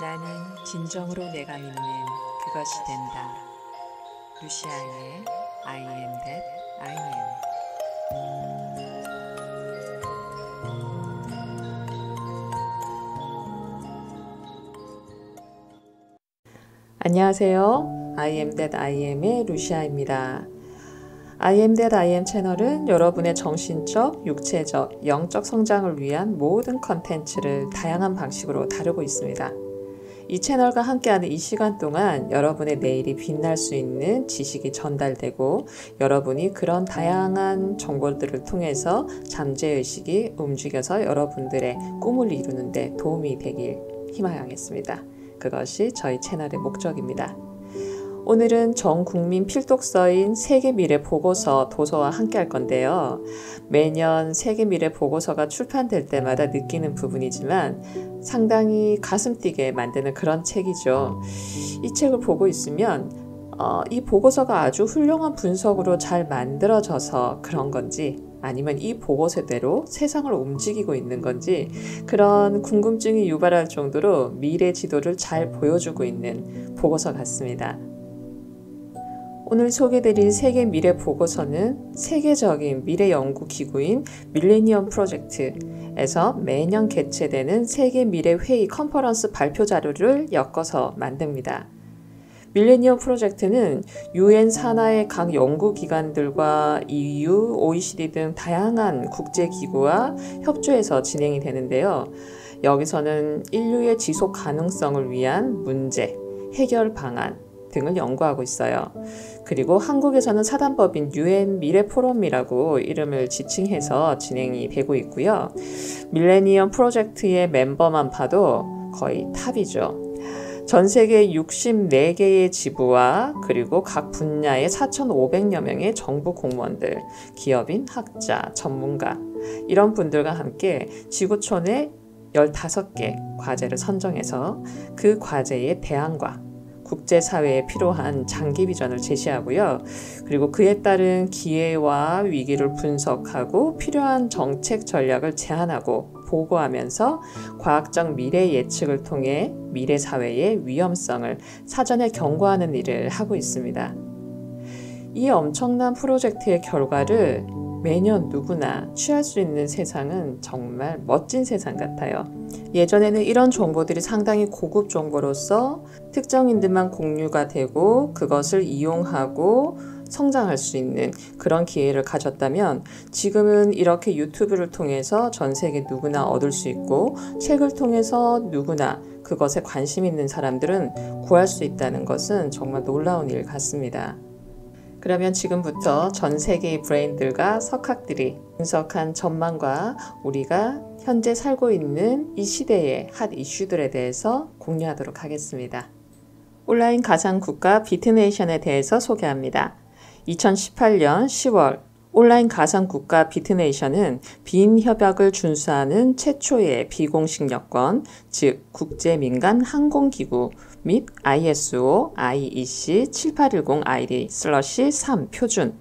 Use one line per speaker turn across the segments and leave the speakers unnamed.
나는 진정으로 내가 믿는 그것이 된다. 루시아의 I am that I am. 안녕하세요. I am that I am의 루시아입니다. I am that I am 채널은 여러분의 정신적, 육체적, 영적 성장을 위한 모든 컨텐츠를 다양한 방식으로 다루고 있습니다. 이 채널과 함께하는 이 시간 동안 여러분의 내일이 빛날 수 있는 지식이 전달되고 여러분이 그런 다양한 정보들을 통해서 잠재의식이 움직여서 여러분들의 꿈을 이루는 데 도움이 되길 희망하겠습니다. 그것이 저희 채널의 목적입니다. 오늘은 전 국민 필독서인 세계미래 보고서 도서와 함께 할 건데요. 매년 세계미래 보고서가 출판될 때마다 느끼는 부분이지만 상당히 가슴 뛰게 만드는 그런 책이죠. 이 책을 보고 있으면 이 보고서가 아주 훌륭한 분석으로 잘 만들어져서 그런 건지 아니면 이 보고서대로 세상을 움직이고 있는 건지 그런 궁금증이 유발할 정도로 미래 지도를 잘 보여주고 있는 보고서 같습니다. 오늘 소개드릴 세계 미래 보고서는 세계적인 미래 연구 기구인 밀레니엄 프로젝트에서 매년 개최되는 세계 미래 회의 컨퍼런스 발표 자료를 엮어서 만듭니다. 밀레니엄 프로젝트는 UN 산하의 각 연구기관들과 EU, OECD 등 다양한 국제기구와 협조해서 진행이 되는데요. 여기서는 인류의 지속 가능성을 위한 문제, 해결 방안 등을 연구하고 있어요. 그리고 한국에서는 사단법인 UN 미래 포럼이라고 이름을 지칭해서 진행이 되고 있고요. 밀레니엄 프로젝트의 멤버만 봐도 거의 탑이죠. 전 세계 64개의 지부와 그리고 각 분야의 4,500여 명의 정부 공무원들, 기업인, 학자, 전문가 이런 분들과 함께 지구촌의 15개 과제를 선정해서 그 과제의 대안과 국제사회에 필요한 장기 비전을 제시하고요. 그리고 그에 따른 기회와 위기를 분석하고 필요한 정책 전략을 제안하고 보고하면서 과학적 미래 예측을 통해 미래 사회의 위험성을 사전에 경고하는 일을 하고 있습니다. 이 엄청난 프로젝트의 결과를 매년 누구나 취할 수 있는 세상은 정말 멋진 세상 같아요. 예전에는 이런 정보들이 상당히 고급 정보로서 특정인들만 공유가 되고 그것을 이용하고 성장할 수 있는 그런 기회를 가졌다면 지금은 이렇게 유튜브를 통해서 전 세계 누구나 얻을 수 있고 책을 통해서 누구나 그것에 관심 있는 사람들은 구할 수 있다는 것은 정말 놀라운 일 같습니다. 그러면 지금부터 전 세계의 브레인들과 석학들이 분석한 전망과 우리가 현재 살고 있는 이 시대의 핫 이슈들에 대해서 공유하도록 하겠습니다. 온라인 가상국가 비트네이션에 대해서 소개합니다. 2018년 10월 온라인 가상국가 비트네이션은 빈협약을 준수하는 최초의 비공식 여권, 즉 국제민간항공기구 및 ISO IEC 7810 ID/3 표준에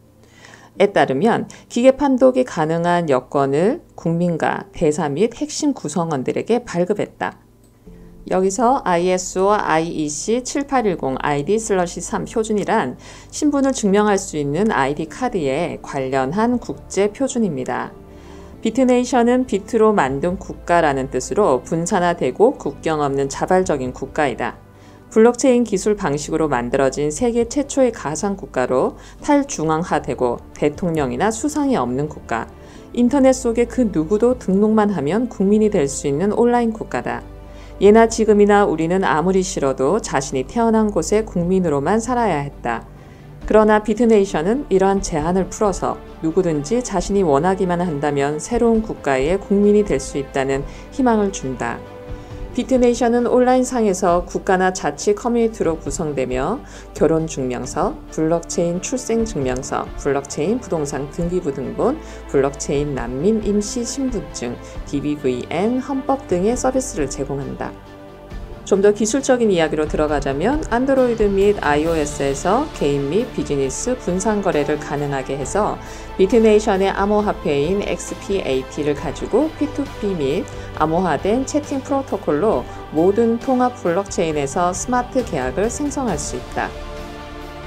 따르면 기계 판독이 가능한 여권을 국민과 대사 및 핵심 구성원들에게 발급했다. 여기서 ISO IEC 7810 ID/3 표준이란 신분을 증명할 수 있는 ID 카드에 관련한 국제 표준입니다. 비트네이션은 비트로 만든 국가라는 뜻으로 분산화되고 국경 없는 자발적인 국가이다. 블록체인 기술 방식으로 만들어진 세계 최초의 가상국가로 탈중앙화되고 대통령이나 수상이 없는 국가, 인터넷 속에 그 누구도 등록만 하면 국민이 될 수 있는 온라인 국가다. 예나 지금이나 우리는 아무리 싫어도 자신이 태어난 곳의 국민으로만 살아야 했다. 그러나 비트네이션은 이러한 제한을 풀어서 누구든지 자신이 원하기만 한다면 새로운 국가의 국민이 될 수 있다는 희망을 준다. 비트네이션은 온라인상에서 국가나 자치 커뮤니티로 구성되며 결혼증명서, 블록체인 출생증명서, 블록체인 부동산 등기부등본, 블록체인 난민 임시 신분증, DBVN, 헌법 등의 서비스를 제공한다. 좀 더 기술적인 이야기로 들어가자면 안드로이드 및 iOS에서 개인 및 비즈니스 분산 거래를 가능하게 해서 비트네이션의 암호화폐인 XPAP를 가지고 P2P 및 암호화된 채팅 프로토콜로 모든 통합 블록체인에서 스마트 계약을 생성할 수 있다.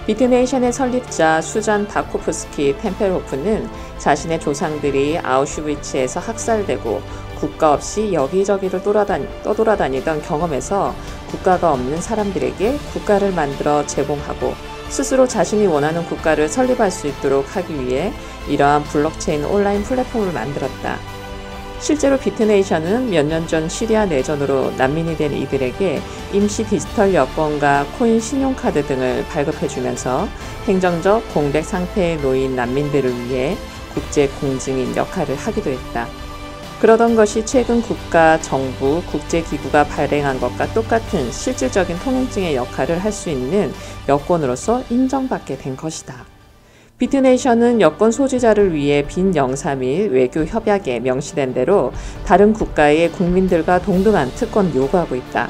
비트네이션의 설립자 수잔 다코프스키 템펠호프는 자신의 조상들이 아우슈비츠에서 학살되고 국가 없이 여기저기를 떠돌아다니던 경험에서 국가가 없는 사람들에게 국가를 만들어 제공하고 스스로 자신이 원하는 국가를 설립할 수 있도록 하기 위해 이러한 블록체인 온라인 플랫폼을 만들었다. 실제로 비트네이션은 몇 년 전 시리아 내전으로 난민이 된 이들에게 임시 디지털 여권과 코인 신용카드 등을 발급해주면서 행정적 공백 상태에 놓인 난민들을 위해 국제 공증인 역할을 하기도 했다. 그러던 것이 최근 국가, 정부, 국제기구가 발행한 것과 똑같은 실질적인 통행증의 역할을 할 수 있는 여권으로서 인정받게 된 것이다. 비트네이션은 여권 소지자를 위해 빈 영사 및 외교 협약에 명시된 대로 다른 국가의 국민들과 동등한 특권 요구하고 있다.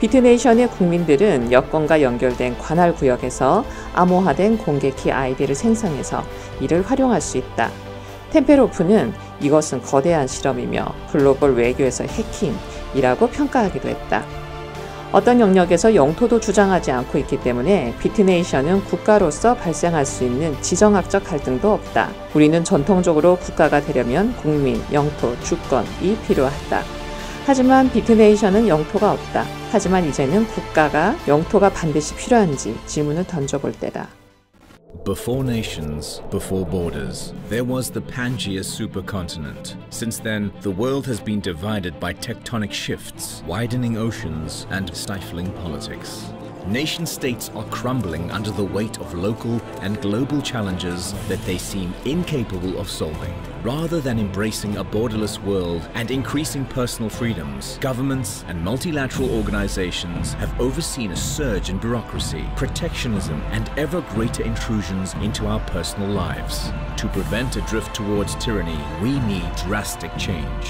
비트네이션의 국민들은 여권과 연결된 관할 구역에서 암호화된 공개키 아이디를 생성해서 이를 활용할 수 있다. 템펠호프는 이것은 거대한 실험이며 글로벌 외교에서 해킹이라고 평가하기도 했다. 어떤 영역에서 영토도 주장하지 않고 있기 때문에 비트네이션은 국가로서 발생할 수 있는 지정학적 갈등도 없다. 우리는 전통적으로 국가가 되려면 국민, 영토, 주권이 필요하다. 하지만 비트네이션은 영토가 없다. 하지만 이제는 국가가, 영토가 반드시 필요한지 질문을 던져볼 때다.
Before nations, before borders, there was the Pangaea supercontinent. Since then, the world has been divided by tectonic shifts, widening oceans, and stifling politics. Nation-states are crumbling under the weight of local and global challenges that they seem incapable of solving. Rather than embracing a borderless world and increasing personal freedoms, governments and multilateral organizations have overseen a surge in bureaucracy, protectionism, and ever greater intrusions into our personal lives. To prevent a drift towards tyranny, we need drastic change.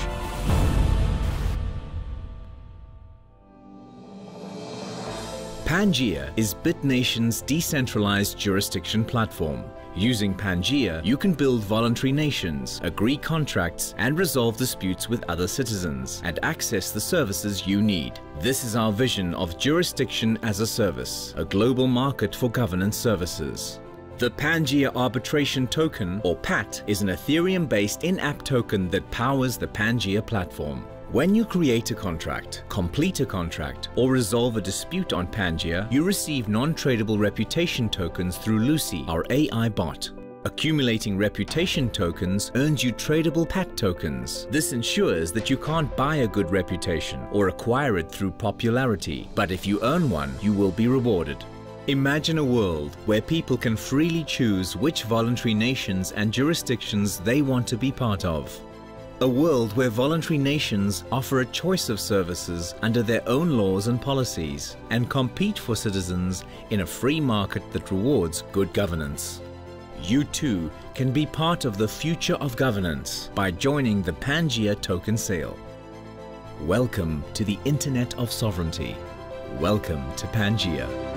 Pangaea is BitNation's decentralized jurisdiction platform. Using Pangaea, you can build voluntary nations, agree contracts, and resolve disputes with other citizens, and access the services you need. This is our vision of Jurisdiction as a Service, a global market for governance services. The Pangaea Arbitration Token, or PAT, is an Ethereum-based in-app token that powers the Pangaea platform. When you create a contract, complete a contract, or resolve a dispute on Pangaea, you receive non-tradable reputation tokens through Lucy, our AI bot. Accumulating reputation tokens earns you tradable PAT tokens. This ensures that you can't buy a good reputation or acquire it through popularity, but if you earn one, you will be rewarded. Imagine a world where people can freely choose which voluntary nations and jurisdictions they want to be part of. A world where voluntary nations offer a choice of services under their own laws and policies and compete for citizens in a free market that rewards good governance. You too can be part of the future of governance by joining the Pangaea token sale. Welcome to the Internet of Sovereignty. Welcome to Pangaea.